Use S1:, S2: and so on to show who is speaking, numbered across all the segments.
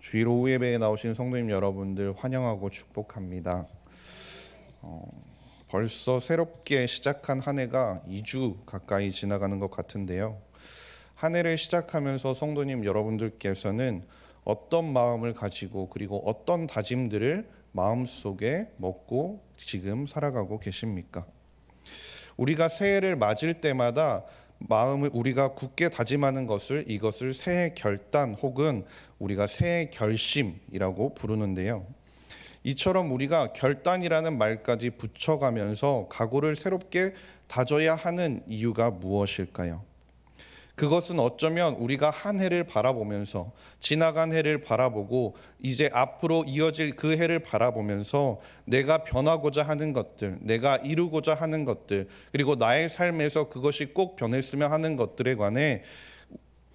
S1: 주일 오후 예배에 나오신 성도님 여러분들 환영하고 축복합니다. 벌써 새롭게 시작한 한 해가 2주 가까이 지나가는 것 같은데요. 한 해를 시작하면서 성도님 여러분들께서는 어떤 마음을 가지고 그리고 어떤 다짐들을 마음속에 먹고 지금 살아가고 계십니까? 우리가 새해를 맞을 때마다 마음을 우리가 굳게 다짐하는 이것을 새해 결단 혹은 우리가 새해 결심이라고 부르는데요. 이처럼 우리가 결단이라는 말까지 붙여가면서 각오를 새롭게 다져야 하는 이유가 무엇일까요? 그것은 어쩌면 우리가 한 해를 바라보면서 지나간 해를 바라보고 이제 앞으로 이어질 그 해를 바라보면서 내가 변하고자 하는 것들, 내가 이루고자 하는 것들, 그리고 나의 삶에서 그것이 꼭 변했으면 하는 것들에 관해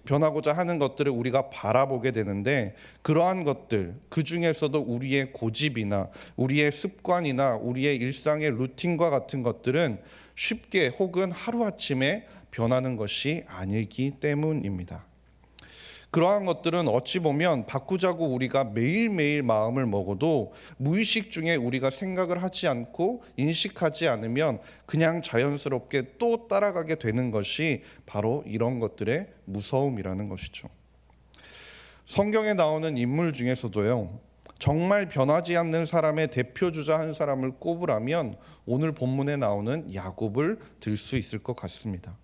S1: 변하고자 하는 것들을 우리가 바라보게 되는데, 그러한 것들, 그 중에서도 우리의 고집이나 우리의 습관이나 우리의 일상의 루틴과 같은 것들은 쉽게 혹은 하루아침에 변하는 것이 아니기 때문입니다. 그러한 것들은 어찌 보면 바꾸자고 우리가 매일매일 마음을 먹어도 무의식 중에 우리가 생각을 하지 않고 인식하지 않으면 그냥 자연스럽게 또 따라가게 되는 것이 바로 이런 것들의 무서움이라는 것이죠. 성경에 나오는 인물 중에서도요, 정말 변하지 않는 사람의 대표주자 한 사람을 꼽으라면 오늘 본문에 나오는 야곱을 들 수 있을 것 같습니다.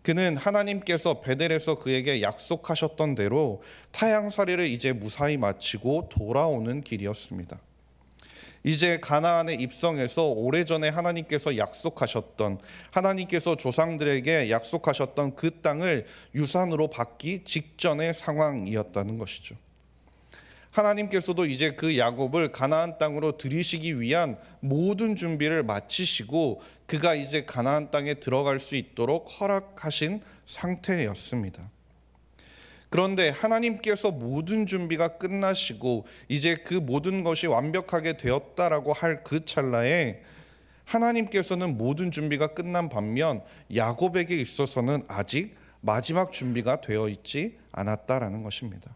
S1: 그는 하나님께서 베델에서 그에게 약속하셨던 대로 타향살이를 이제 무사히 마치고 돌아오는 길이었습니다. 이제 가나안에 입성해서 오래전에 하나님께서 조상들에게 약속하셨던 그 땅을 유산으로 받기 직전의 상황이었다는 것이죠. 하나님께서도 이제 그 야곱을 가나안 땅으로 들이시기 위한 모든 준비를 마치시고 그가 이제 가나안 땅에 들어갈 수 있도록 허락하신 상태였습니다. 그런데 하나님께서 모든 준비가 끝나시고 이제 그 모든 것이 완벽하게 되었다라고 할 그 찰나에 하나님께서는 모든 준비가 끝난 반면 야곱에게 있어서는 아직 마지막 준비가 되어 있지 않았다라는 것입니다.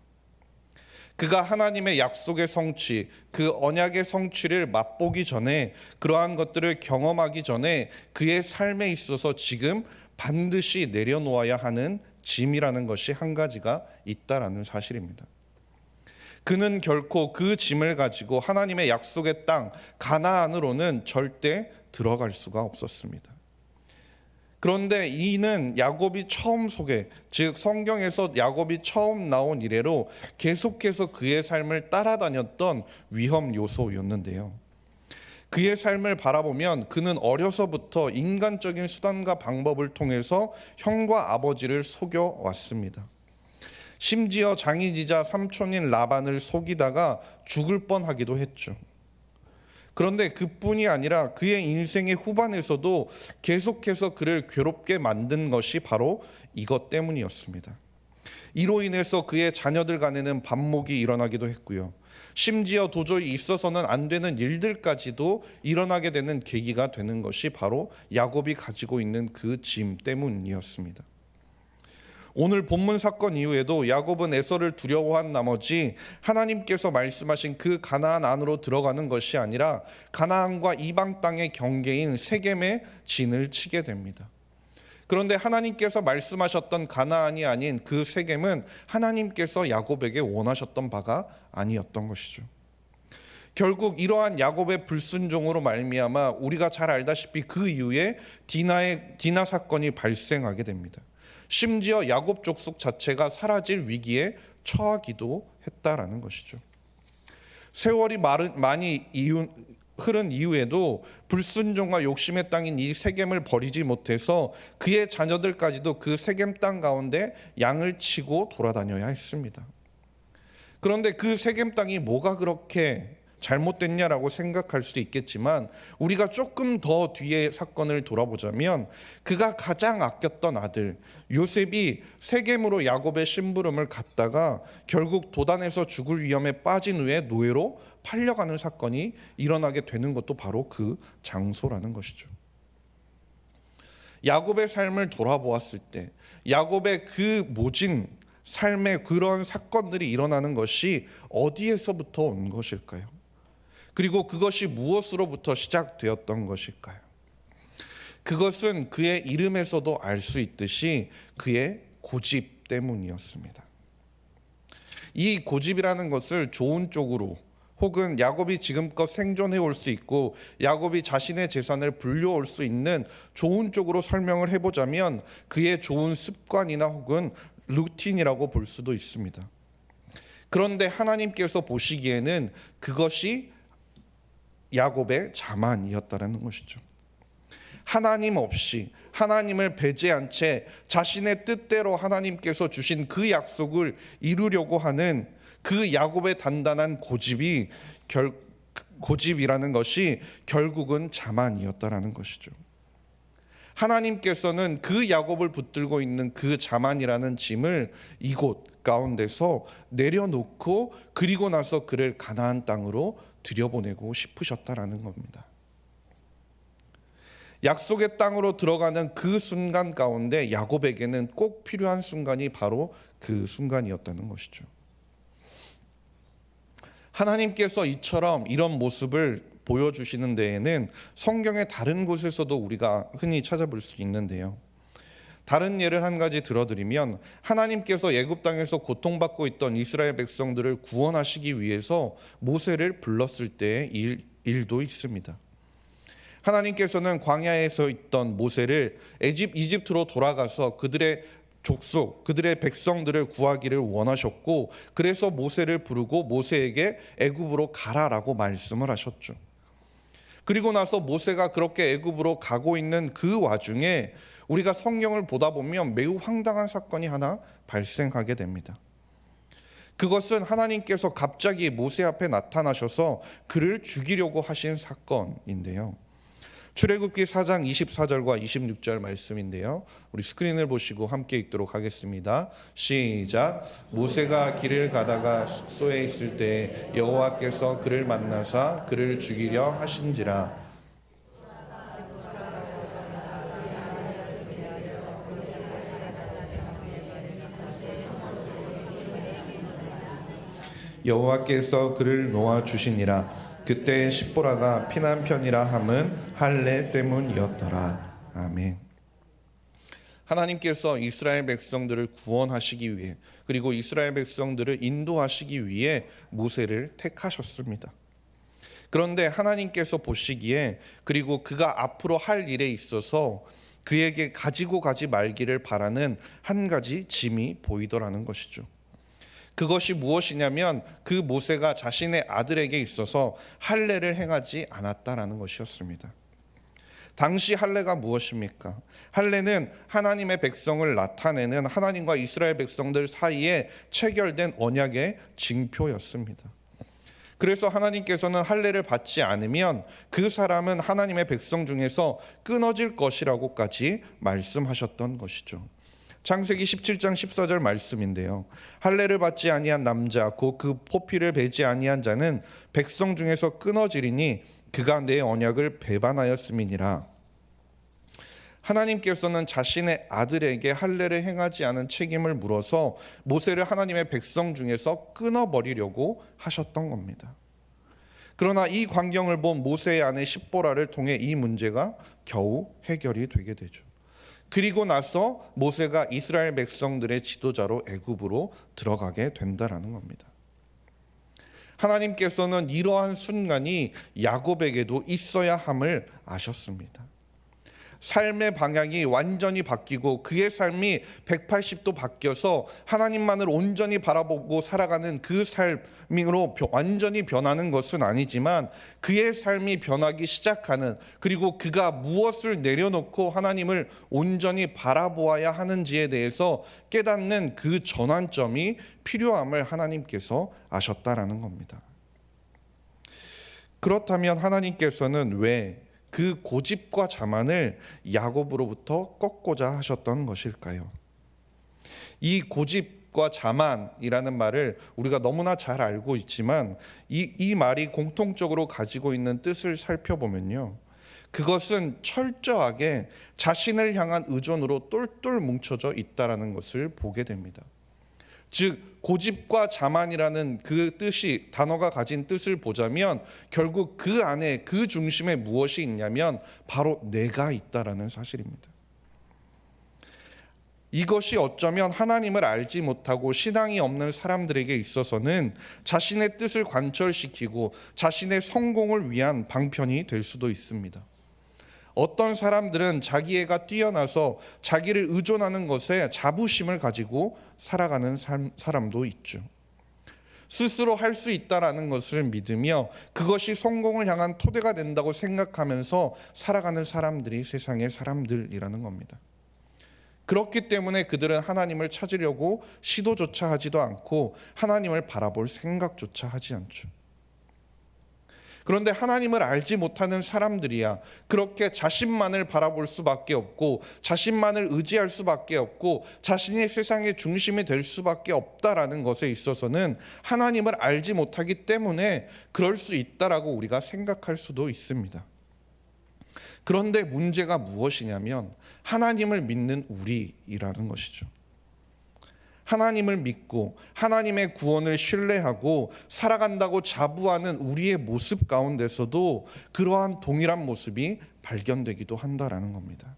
S1: 그가 하나님의 약속의 성취, 그 언약의 성취를 맛보기 전에, 그러한 것들을 경험하기 전에 그의 삶에 있어서 지금 반드시 내려놓아야 하는 짐이라는 것이 한 가지가 있다라는 사실입니다. 그는 결코 그 짐을 가지고 하나님의 약속의 땅 가나안으로는 절대 들어갈 수가 없었습니다. 그런데 이는 야곱이 처음 즉 성경에서 야곱이 처음 나온 이래로 계속해서 그의 삶을 따라다녔던 위험 요소였는데요. 그의 삶을 바라보면 그는 어려서부터 인간적인 수단과 방법을 통해서 형과 아버지를 속여왔습니다. 심지어 장인이자 삼촌인 라반을 속이다가 죽을 뻔하기도 했죠. 그런데 그뿐이 아니라 그의 인생의 후반에서도 계속해서 그를 괴롭게 만든 것이 바로 이것 때문이었습니다. 이로 인해서 그의 자녀들 간에는 반목이 일어나기도 했고요. 심지어 도저히 있어서는 안 되는 일들까지도 일어나게 되는 계기가 되는 것이 바로 야곱이 가지고 있는 그 짐 때문이었습니다. 오늘 본문 사건 이후에도 야곱은 에서를 두려워한 나머지 하나님께서 말씀하신 그 가나안 안으로 들어가는 것이 아니라 가나안과 이방 땅의 경계인 세겜의 진을 치게 됩니다. 그런데 하나님께서 말씀하셨던 가나안이 아닌 그 세겜은 하나님께서 야곱에게 원하셨던 바가 아니었던 것이죠. 결국 이러한 야곱의 불순종으로 말미암아 우리가 잘 알다시피 그 이후에 디나 사건이 발생하게 됩니다. 심지어 야곱 족속 자체가 사라질 위기에 처하기도 했다라는 것이죠. 세월이 많이 흐른 이후에도 불순종과 욕심의 땅인 이 세겜을 버리지 못해서 그의 자녀들까지도 그 세겜 땅 가운데 양을 치고 돌아다녀야 했습니다. 그런데 그 세겜 땅이 뭐가 그렇게 잘못됐냐라고 생각할 수도 있겠지만, 우리가 조금 더 뒤에 사건을 돌아보자면 그가 가장 아꼈던 아들 요셉이 세겜으로 야곱의 심부름을 갔다가 결국 도단에서 죽을 위험에 빠진 후에 노예로 팔려가는 사건이 일어나게 되는 것도 바로 그 장소라는 것이죠. 야곱의 삶을 돌아보았을 때 야곱의 그 모진 삶의 그런 사건들이 일어나는 것이 어디에서부터 온 것일까요? 그리고 그것이 무엇으로부터 시작되었던 것일까요? 그것은 그의 이름에서도 알 수 있듯이 그의 고집 때문이었습니다. 이 고집이라는 것을 좋은 쪽으로, 혹은 야곱이 지금껏 생존해 올 수 있고 야곱이 자신의 재산을 불려올 수 있는 좋은 쪽으로 설명을 해보자면 그의 좋은 습관이나 혹은 루틴이라고 볼 수도 있습니다. 그런데 하나님께서 보시기에는 그것이 야곱의 자만이었다는 것이죠. 하나님 없이, 하나님을 배제한 채 자신의 뜻대로 하나님께서 주신 그 약속을 이루려고 하는 그 야곱의 단단한 고집이라는 것이 결국은 자만이었다라는 것이죠. 하나님께서는 그 야곱을 붙들고 있는 그 자만이라는 짐을 이곳 가운데서 내려놓고 그리고 나서 그를 가나안 땅으로 들여보내고 싶으셨다라는 겁니다. 약속의 땅으로 들어가는 그 순간 가운데 야곱에게는 꼭 필요한 순간이 바로 그 순간이었다는 것이죠. 하나님께서 이처럼 이런 모습을 보여주시는 데에는 성경의 다른 곳에서도 우리가 흔히 찾아볼 수 있는데요. 다른 예를 한 가지 들어드리면 하나님께서 애굽 땅에서 고통받고 있던 이스라엘 백성들을 구원하시기 위해서 모세를 불렀을 때의 일도 있습니다. 하나님께서는 광야에서 있던 모세를 이집트로 돌아가서 그들의 족속, 그들의 백성들을 구하기를 원하셨고 그래서 모세를 부르고 모세에게 애굽으로 가라라고 말씀을 하셨죠. 그리고 나서 모세가 그렇게 애굽으로 가고 있는 그 와중에 우리가 성경을 보다 보면 매우 황당한 사건이 하나 발생하게 됩니다. 그것은 하나님께서 갑자기 모세 앞에 나타나셔서 그를 죽이려고 하신 사건인데요. 출애굽기 4장 24절과 26절 말씀인데요. 우리 스크린을 보시고 함께 읽도록 하겠습니다. 시작. 모세가 길을 가다가 숙소에 있을 때 여호와께서 그를 만나사 그를 죽이려 하신지라. 여호와께서 그를 놓아 주시니라. 그때 십보라가 피난 편이라 함은 할례 때문이었더라. 아멘. 하나님께서 이스라엘 백성들을 구원하시기 위해 그리고 이스라엘 백성들을 인도하시기 위해 모세를 택하셨습니다. 그런데 하나님께서 보시기에 그리고 그가 앞으로 할 일에 있어서 그에게 가지고 가지 말기를 바라는 한 가지 짐이 보이더라는 것이죠. 그것이 무엇이냐면 그 모세가 자신의 아들에게 있어서 할례를 행하지 않았다라는 것이었습니다. 당시 할례가 무엇입니까? 할례는 하나님의 백성을 나타내는 하나님과 이스라엘 백성들 사이에 체결된 언약의 징표였습니다. 그래서 하나님께서는 할례를 받지 않으면 그 사람은 하나님의 백성 중에서 끊어질 것이라고까지 말씀하셨던 것이죠. 창세기 17장 14절 말씀인데요. 할례를 받지 아니한 남자 곧 그 포피를 베지 아니한 자는 백성 중에서 끊어지리니 그가 내 언약을 배반하였음이니라. 하나님께서는 자신의 아들에게 할례를 행하지 않은 책임을 물어서 모세를 하나님의 백성 중에서 끊어버리려고 하셨던 겁니다. 그러나 이 광경을 본 모세의 아내 십보라를 통해 이 문제가 겨우 해결이 되게 되죠. 그리고 나서 모세가 이스라엘 백성들의 지도자로 애굽으로 들어가게 된다라는 겁니다. 하나님께서는 이러한 순간이 야곱에게도 있어야 함을 아셨습니다. 삶의 방향이 완전히 바뀌고 그의 삶이 180도 바뀌어서 하나님만을 온전히 바라보고 살아가는 그 삶으로 완전히 변하는 것은 아니지만 그의 삶이 변하기 시작하는 그리고 그가 무엇을 내려놓고 하나님을 온전히 바라보아야 하는지에 대해서 깨닫는 그 전환점이 필요함을 하나님께서 아셨다라는 겁니다. 그렇다면 하나님께서는 왜 그 고집과 자만을 야곱으로부터 꺾고자 하셨던 것일까요? 이 고집과 자만이라는 말을 우리가 너무나 잘 알고 있지만 이 말이 공통적으로 가지고 있는 뜻을 살펴보면요. 그것은 철저하게 자신을 향한 의존으로 똘똘 뭉쳐져 있다라는 것을 보게 됩니다. 즉 고집과 자만이라는 그 뜻이 단어가 가진 뜻을 보자면 결국 그 안에 그 중심에 무엇이 있냐면 바로 내가 있다라는 사실입니다. 이것이 어쩌면 하나님을 알지 못하고 신앙이 없는 사람들에게 있어서는 자신의 뜻을 관철시키고 자신의 성공을 위한 방편이 될 수도 있습니다. 어떤 사람들은 자기애가 뛰어나서 자기를 의존하는 것에 자부심을 가지고 살아가는 사람도 있죠. 스스로 할 수 있다라는 것을 믿으며 그것이 성공을 향한 토대가 된다고 생각하면서 살아가는 사람들이 세상의 사람들이라는 겁니다. 그렇기 때문에 그들은 하나님을 찾으려고 시도조차 하지도 않고 하나님을 바라볼 생각조차 하지 않죠. 그런데 하나님을 알지 못하는 사람들이야 그렇게 자신만을 바라볼 수밖에 없고 자신만을 의지할 수밖에 없고 자신이 세상의 중심이 될 수밖에 없다라는 것에 있어서는 하나님을 알지 못하기 때문에 그럴 수 있다라고 우리가 생각할 수도 있습니다. 그런데 문제가 무엇이냐면 하나님을 믿는 우리라는 것이죠. 하나님을 믿고 하나님의 구원을 신뢰하고 살아간다고 자부하는 우리의 모습 가운데서도 그러한 동일한 모습이 발견되기도 한다라는 겁니다.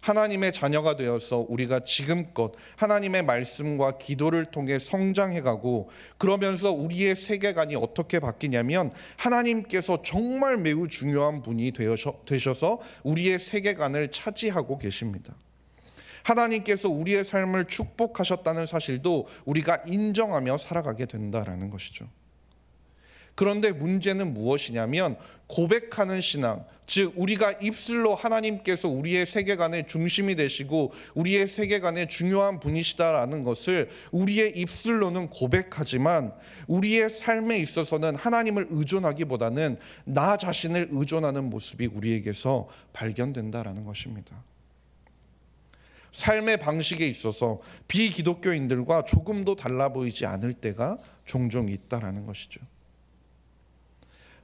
S1: 하나님의 자녀가 되어서 우리가 지금껏 하나님의 말씀과 기도를 통해 성장해가고 그러면서 우리의 세계관이 어떻게 바뀌냐면 하나님께서 정말 매우 중요한 분이 되셔서 우리의 세계관을 차지하고 계십니다. 하나님께서 우리의 삶을 축복하셨다는 사실도 우리가 인정하며 살아가게 된다라는 것이죠. 그런데 문제는 무엇이냐면 고백하는 신앙, 즉 우리가 입술로 하나님께서 우리의 세계관의 중심이 되시고 우리의 세계관의 중요한 분이시다라는 것을 우리의 입술로는 고백하지만 우리의 삶에 있어서는 하나님을 의존하기보다는 나 자신을 의존하는 모습이 우리에게서 발견된다라는 것입니다. 삶의 방식에 있어서 비기독교인들과 조금도 달라 보이지 않을 때가 종종 있다라는 것이죠.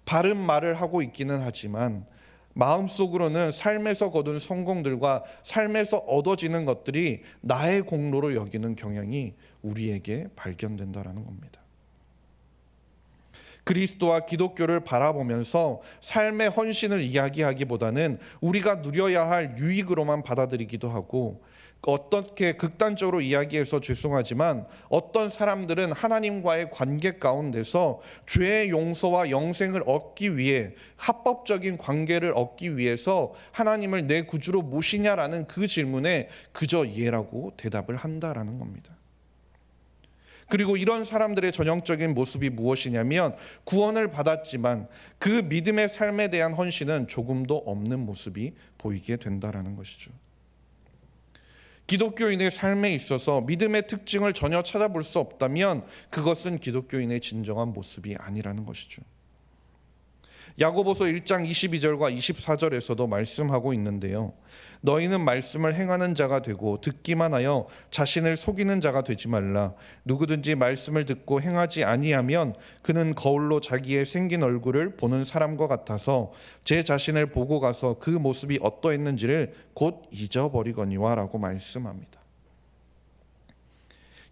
S1: 바른 말을 하고 있기는 하지만 마음속으로는 삶에서 거둔 성공들과 삶에서 얻어지는 것들이 나의 공로로 여기는 경향이 우리에게 발견된다라는 겁니다. 그리스도와 기독교를 바라보면서 삶의 헌신을 이야기하기보다는 우리가 누려야 할 유익으로만 받아들이기도 하고 어떻게 극단적으로 이야기해서 죄송하지만 어떤 사람들은 하나님과의 관계 가운데서 죄의 용서와 영생을 얻기 위해 합법적인 관계를 얻기 위해서 하나님을 내 구주로 모시냐라는 그 질문에 그저 예라고 대답을 한다라는 겁니다. 그리고 이런 사람들의 전형적인 모습이 무엇이냐면 구원을 받았지만 그 믿음의 삶에 대한 헌신은 조금도 없는 모습이 보이게 된다라는 것이죠. 기독교인의 삶에 있어서 믿음의 특징을 전혀 찾아볼 수 없다면 그것은 기독교인의 진정한 모습이 아니라는 것이죠. 야고보서 1장 22절과 24절에서도 말씀하고 있는데요. 너희는 말씀을 행하는 자가 되고 듣기만 하여 자신을 속이는 자가 되지 말라. 누구든지 말씀을 듣고 행하지 아니하면 그는 거울로 자기의 생긴 얼굴을 보는 사람과 같아서 제 자신을 보고 가서 그 모습이 어떠했는지를 곧 잊어버리거니와 라고 말씀합니다.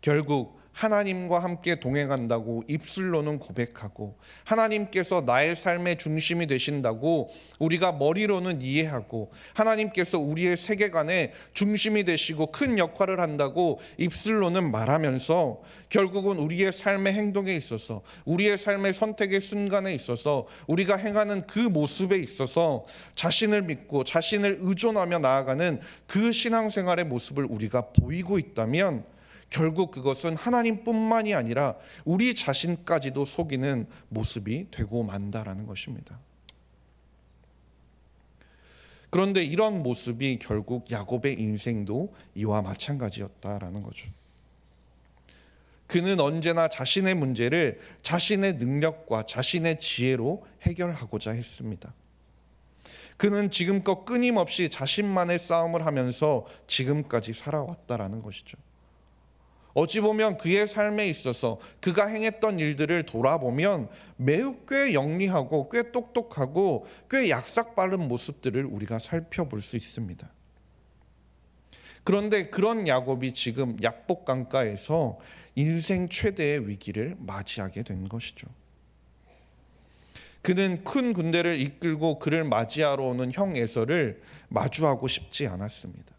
S1: 결국 하나님과 함께 동행한다고 입술로는 고백하고 하나님께서 나의 삶의 중심이 되신다고 우리가 머리로는 이해하고 하나님께서 우리의 세계관의 중심이 되시고 큰 역할을 한다고 입술로는 말하면서 결국은 우리의 삶의 행동에 있어서 우리의 삶의 선택의 순간에 있어서 우리가 행하는 그 모습에 있어서 자신을 믿고 자신을 의존하며 나아가는 그 신앙생활의 모습을 우리가 보이고 있다면 결국 그것은 하나님뿐만이 아니라 우리 자신까지도 속이는 모습이 되고 만다라는 것입니다. 그런데 이런 모습이 결국 야곱의 인생도 이와 마찬가지였다라는 거죠. 그는 언제나 자신의 문제를 자신의 능력과 자신의 지혜로 해결하고자 했습니다. 그는 지금껏 끊임없이 자신만의 싸움을 하면서 지금까지 살아왔다라는 것이죠. 어찌 보면 그의 삶에 있어서 그가 행했던 일들을 돌아보면 매우 꽤 영리하고 꽤 똑똑하고 꽤 약삭 빠른 모습들을 우리가 살펴볼 수 있습니다. 그런데 그런 야곱이 지금 약복 강가에서 인생 최대의 위기를 맞이하게 된 것이죠. 그는 큰 군대를 이끌고 그를 맞이하러 오는 형 에서를 마주하고 싶지 않았습니다.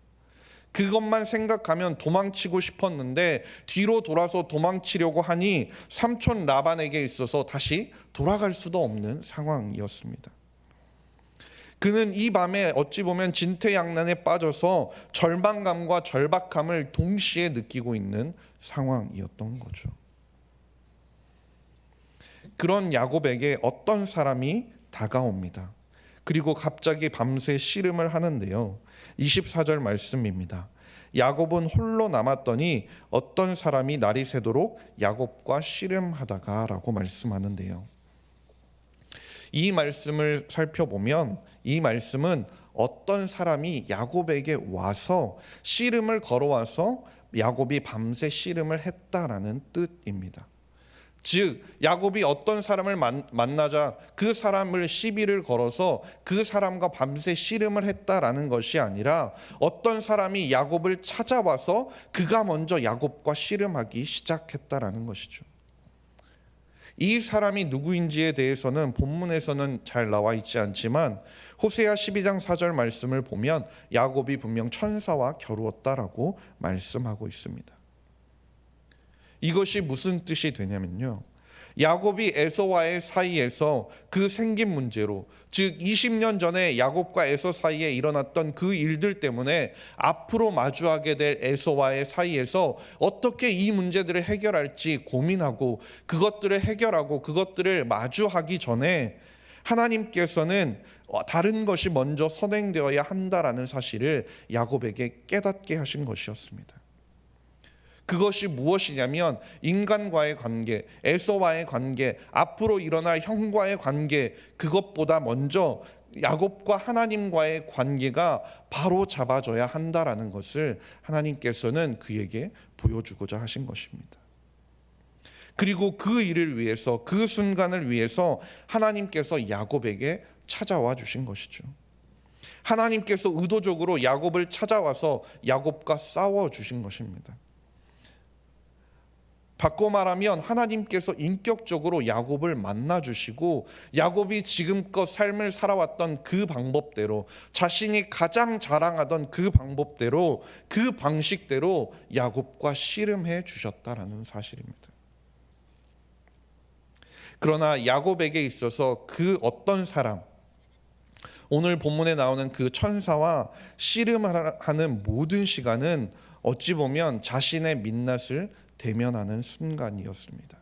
S1: 그것만 생각하면 도망치고 싶었는데 뒤로 돌아서 도망치려고 하니 삼촌 라반에게 있어서 다시 돌아갈 수도 없는 상황이었습니다. 그는 이 밤에 어찌 보면 진퇴양난에 빠져서 절망감과 절박함을 동시에 느끼고 있는 상황이었던 거죠. 그런 야곱에게 어떤 사람이 다가옵니다. 그리고 갑자기 밤새 씨름을 하는데요. 24절 말씀입니다. 야곱은 홀로 남았더니 어떤 사람이 날이 새도록 야곱과 씨름하다가 라고 말씀하는데요. 이 말씀을 살펴보면 이 말씀은 어떤 사람이 야곱에게 와서 씨름을 걸어와서 야곱이 밤새 씨름을 했다라는 뜻입니다. 즉 야곱이 어떤 사람을 만나자 그 사람을 시비를 걸어서 그 사람과 밤새 씨름을 했다라는 것이 아니라 어떤 사람이 야곱을 찾아와서 그가 먼저 야곱과 씨름하기 시작했다라는 것이죠. 이 사람이 누구인지에 대해서는 본문에서는 잘 나와 있지 않지만 호세아 12장 4절 말씀을 보면 야곱이 분명 천사와 겨루었다라고 말씀하고 있습니다. 이것이 무슨 뜻이 되냐면요. 야곱이 에서와의 사이에서 그 생긴 문제로, 즉 20년 전에 야곱과 에서 사이에 일어났던 그 일들 때문에 앞으로 마주하게 될 에서와의 사이에서 어떻게 이 문제들을 해결할지 고민하고 그것들을 해결하고 그것들을 마주하기 전에 하나님께서는 다른 것이 먼저 선행되어야 한다라는 사실을 야곱에게 깨닫게 하신 것이었습니다. 그것이 무엇이냐면 인간과의 관계, 에서와의 관계, 앞으로 일어날 형과의 관계, 그것보다 먼저 야곱과 하나님과의 관계가 바로 잡아져야 한다라는 것을 하나님께서는 그에게 보여주고자 하신 것입니다. 그리고 그 일을 위해서, 그 순간을 위해서 하나님께서 야곱에게 찾아와 주신 것이죠. 하나님께서 의도적으로 야곱을 찾아와서 야곱과 싸워 주신 것입니다. 바꿔 말하면 하나님께서 인격적으로 야곱을 만나주시고 야곱이 지금껏 삶을 살아왔던 그 방법대로, 자신이 가장 자랑하던 그 방법대로, 그 방식대로 야곱과 씨름해 주셨다라는 사실입니다. 그러나 야곱에게 있어서 그 어떤 사람, 오늘 본문에 나오는 그 천사와 씨름하는 모든 시간은 어찌 보면 자신의 민낯을 대면하는 순간이었습니다.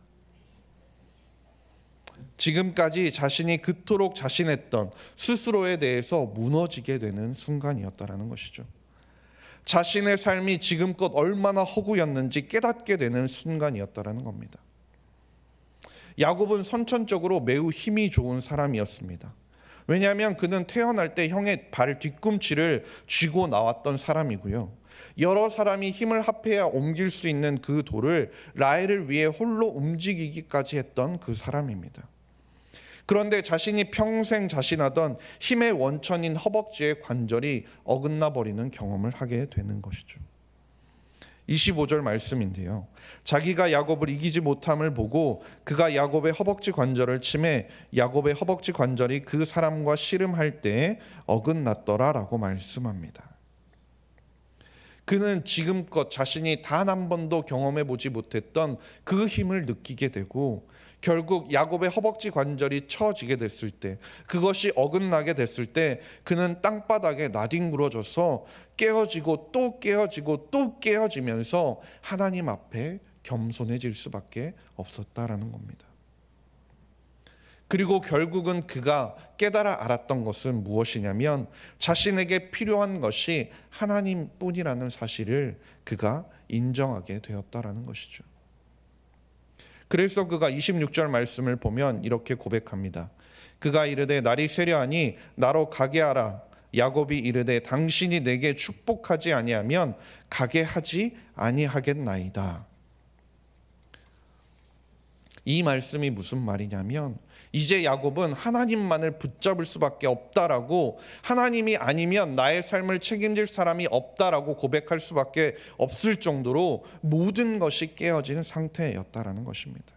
S1: 지금까지 자신이 그토록 자신했던 스스로에 대해서 무너지게 되는 순간이었다라는 것이죠. 자신의 삶이 지금껏 얼마나 허구였는지 깨닫게 되는 순간이었다라는 겁니다. 야곱은 선천적으로 매우 힘이 좋은 사람이었습니다. 왜냐하면 그는 태어날 때 형의 발 뒤꿈치를 쥐고 나왔던 사람이고요. 여러 사람이 힘을 합해야 옮길 수 있는 그 돌을 라헬을 위해 홀로 움직이기까지 했던 그 사람입니다. 그런데 자신이 평생 자신하던 힘의 원천인 허벅지의 관절이 어긋나 버리는 경험을 하게 되는 것이죠. 25절 말씀인데요. 자기가 야곱을 이기지 못함을 보고 그가 야곱의 허벅지 관절을 치매 야곱의 허벅지 관절이 그 사람과 씨름할 때에 어긋났더라라고 말씀합니다. 그는 지금껏 자신이 단 한 번도 경험해 보지 못했던 그 힘을 느끼게 되고 결국 야곱의 허벅지 관절이 처지게 됐을 때, 그것이 어긋나게 됐을 때 그는 땅바닥에 나뒹굴어져서 깨어지고 또 깨어지고 또 깨어지면서 하나님 앞에 겸손해질 수밖에 없었다라는 겁니다. 그리고 결국은 그가 깨달아 알았던 것은 무엇이냐면 자신에게 필요한 것이 하나님뿐이라는 사실을 그가 인정하게 되었다라는 것이죠. 그래서 그가 26절 말씀을 보면 이렇게 고백합니다. 그가 이르되 날이 새려하니 나로 가게 하라. 야곱이 이르되 당신이 내게 축복하지 아니하면 가게 하지 아니하겠나이다. 이 말씀이 무슨 말이냐면 이제 야곱은 하나님만을 붙잡을 수밖에 없다라고, 하나님이 아니면 나의 삶을 책임질 사람이 없다라고 고백할 수밖에 없을 정도로 모든 것이 깨어진 상태였다라는 것입니다.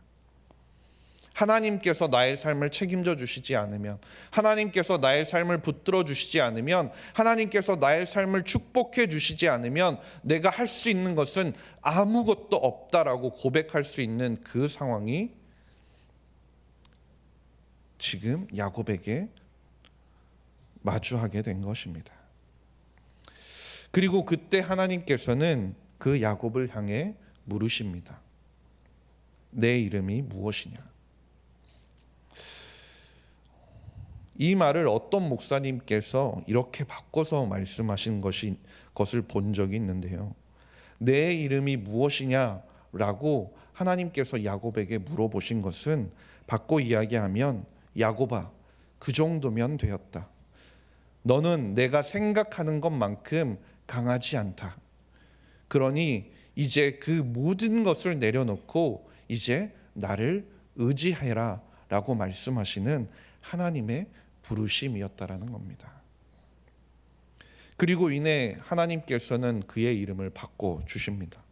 S1: 하나님께서 나의 삶을 책임져 주시지 않으면, 하나님께서 나의 삶을 붙들어 주시지 않으면, 하나님께서 나의 삶을 축복해 주시지 않으면 내가 할 수 있는 것은 아무것도 없다라고 고백할 수 있는 그 상황이 지금 야곱에게 마주하게 된 것입니다. 그리고 그때 하나님께서는 그 야곱을 향해 물으십니다. 내 이름이 무엇이냐? 이 말을 어떤 목사님께서 이렇게 바꿔서 말씀하신 것을 본 적이 있는데요. 내 이름이 무엇이냐라고 하나님께서 야곱에게 물어보신 것은, 바꿔 이야기하면 야곱아, 그 정도면 되었다. 너는 내가 생각하는 것만큼 강하지 않다. 그러니 이제 그 모든 것을 내려놓고 이제 나를 의지해라 라고 말씀하시는 하나님의 부르심이었다라는 겁니다. 그리고 이내 하나님께서는 그의 이름을 바꿔주십니다.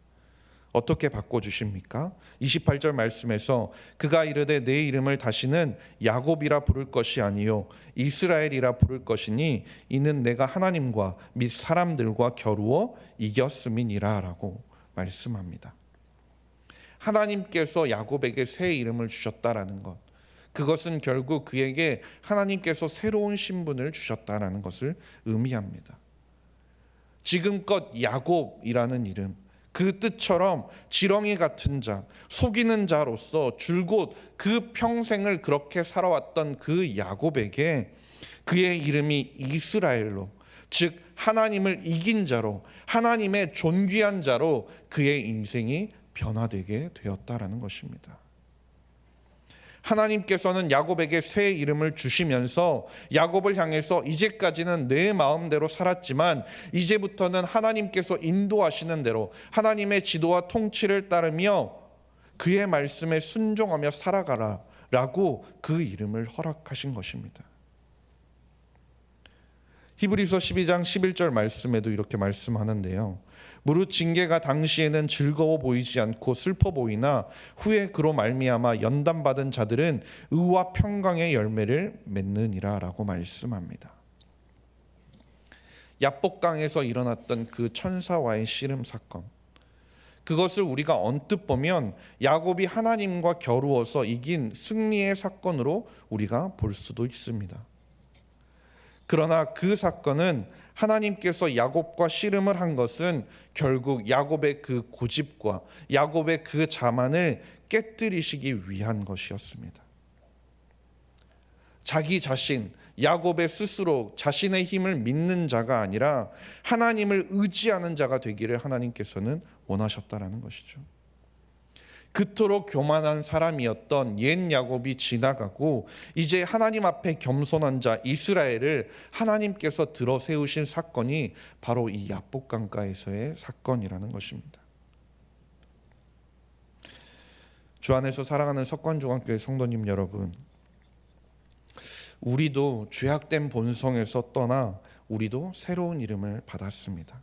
S1: 어떻게 바꿔주십니까? 28절 말씀에서 그가 이르되 내 이름을 다시는 야곱이라 부를 것이 아니요 이스라엘이라 부를 것이니 이는 내가 하나님과 및 사람들과 겨루어 이겼음이니라 라고 말씀합니다. 하나님께서 야곱에게 새 이름을 주셨다라는 것, 그것은 결국 그에게 하나님께서 새로운 신분을 주셨다라는 것을 의미합니다. 지금껏 야곱이라는 이름, 그 뜻처럼 지렁이 같은 자, 속이는 자로서 줄곧 그 평생을 그렇게 살아왔던 그 야곱에게 그의 이름이 이스라엘로, 즉 하나님을 이긴 자로, 하나님의 존귀한 자로 그의 인생이 변화되게 되었다라는 것입니다. 하나님께서는 야곱에게 새 이름을 주시면서 야곱을 향해서 이제까지는 내 마음대로 살았지만 이제부터는 하나님께서 인도하시는 대로 하나님의 지도와 통치를 따르며 그의 말씀에 순종하며 살아가라 라고 그 이름을 허락하신 것입니다. 히브리서 12장 11절 말씀에도 이렇게 말씀하는데요. 무릇 징계가 당시에는 즐거워 보이지 않고 슬퍼 보이나 후에 그로 말미암아 연단받은 자들은 의와 평강의 열매를 맺느니라 라고 말씀합니다. 야복강에서 일어났던 그 천사와의 씨름 사건, 그것을 우리가 언뜻 보면 야곱이 하나님과 겨루어서 이긴 승리의 사건으로 우리가 볼 수도 있습니다. 그러나 그 사건은 하나님께서 야곱과 씨름을 한 것은 결국 야곱의 그 고집과 야곱의 그 자만을 깨뜨리시기 위한 것이었습니다. 자기 자신, 야곱의 스스로 자신의 힘을 믿는 자가 아니라 하나님을 의지하는 자가 되기를 하나님께서는 원하셨다라는 것이죠. 그토록 교만한 사람이었던 옛 야곱이 지나가고 이제 하나님 앞에 겸손한 자 이스라엘을 하나님께서 들어 세우신 사건이 바로 이 야복강가에서의 사건이라는 것입니다. 주 안에서 사랑하는 석관중앙교회 성도님 여러분, 우리도 죄악된 본성에서 떠나 우리도 새로운 이름을 받았습니다.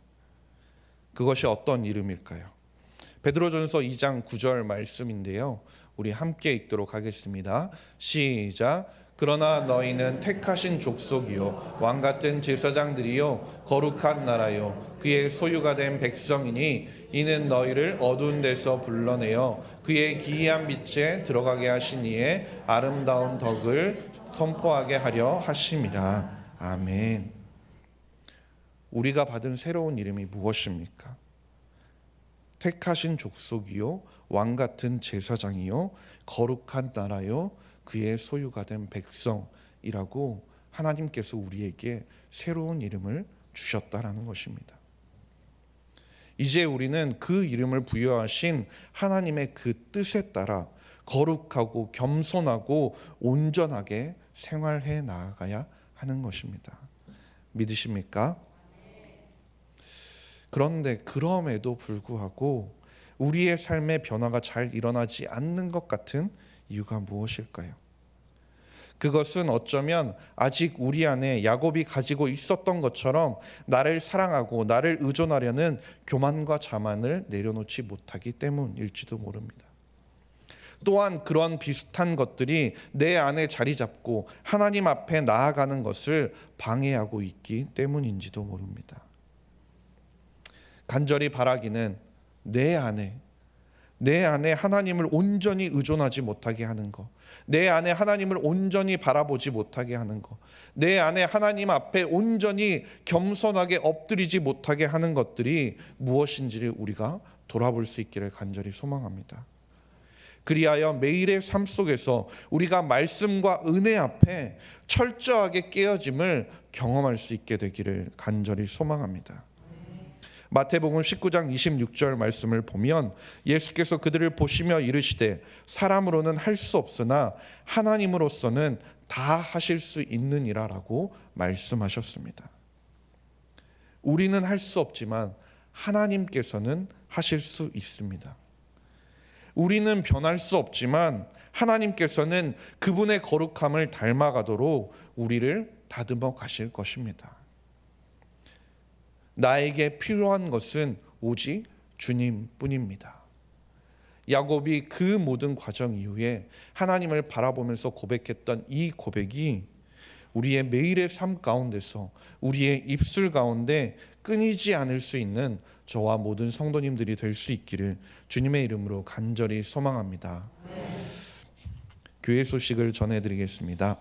S1: 그것이 어떤 이름일까요? 베드로전서 2장 9절 말씀인데요. 우리 함께 읽도록 하겠습니다. 시작. 그러나 너희는 택하신 족속이요 왕같은 제사장들이요 거룩한 나라요 그의 소유가 된 백성이니 이는 너희를 어두운 데서 불러내어 그의 기이한 빛에 들어가게 하신 이의 아름다운 덕을 선포하게 하려 하심이라. 아멘. 우리가 받은 새로운 이름이 무엇입니까? 택하신 족속이요 왕같은 제사장이요 거룩한 나라요 그의 소유가 된 백성이라고 하나님께서 우리에게 새로운 이름을 주셨다라는 것입니다. 이제 우리는 그 이름을 부여하신 하나님의 그 뜻에 따라 거룩하고 겸손하고 온전하게 생활해 나아가야 하는 것입니다. 믿으십니까? 그런데 그럼에도 불구하고 우리의 삶의 변화가 잘 일어나지 않는 것 같은 이유가 무엇일까요? 그것은 어쩌면 아직 우리 안에 야곱이 가지고 있었던 것처럼 나를 사랑하고 나를 의존하려는 교만과 자만을 내려놓지 못하기 때문일지도 모릅니다. 또한 그런 비슷한 것들이 내 안에 자리 잡고 하나님 앞에 나아가는 것을 방해하고 있기 때문인지도 모릅니다. 간절히 바라기는 내 안에 하나님을 온전히 의존하지 못하게 하는 것, 내 안에 하나님을 온전히 바라보지 못하게 하는 것, 내 안에 하나님 앞에 온전히 겸손하게 엎드리지 못하게 하는 것들이 무엇인지를 우리가 돌아볼 수 있기를 간절히 소망합니다. 그리하여 매일의 삶 속에서 우리가 말씀과 은혜 앞에 철저하게 깨어짐을 경험할 수 있게 되기를 간절히 소망합니다. 마태복음 19장 26절 말씀을 보면 예수께서 그들을 보시며 이르시되 사람으로는 할 수 없으나 하나님으로서는 다 하실 수 있느니라 라고 말씀하셨습니다. 우리는 할 수 없지만 하나님께서는 하실 수 있습니다. 우리는 변할 수 없지만 하나님께서는 그분의 거룩함을 닮아가도록 우리를 다듬어 가실 것입니다. 나에게 필요한 것은 오직 주님뿐입니다. 야곱이 그 모든 과정 이후에 하나님을 바라보면서 고백했던 이 고백이 우리의 매일의 삶 가운데서 우리의 입술 가운데 끊이지 않을 수 있는 저와 모든 성도님들이 될 수 있기를 주님의 이름으로 간절히 소망합니다. 교회 소식을 전해드리겠습니다.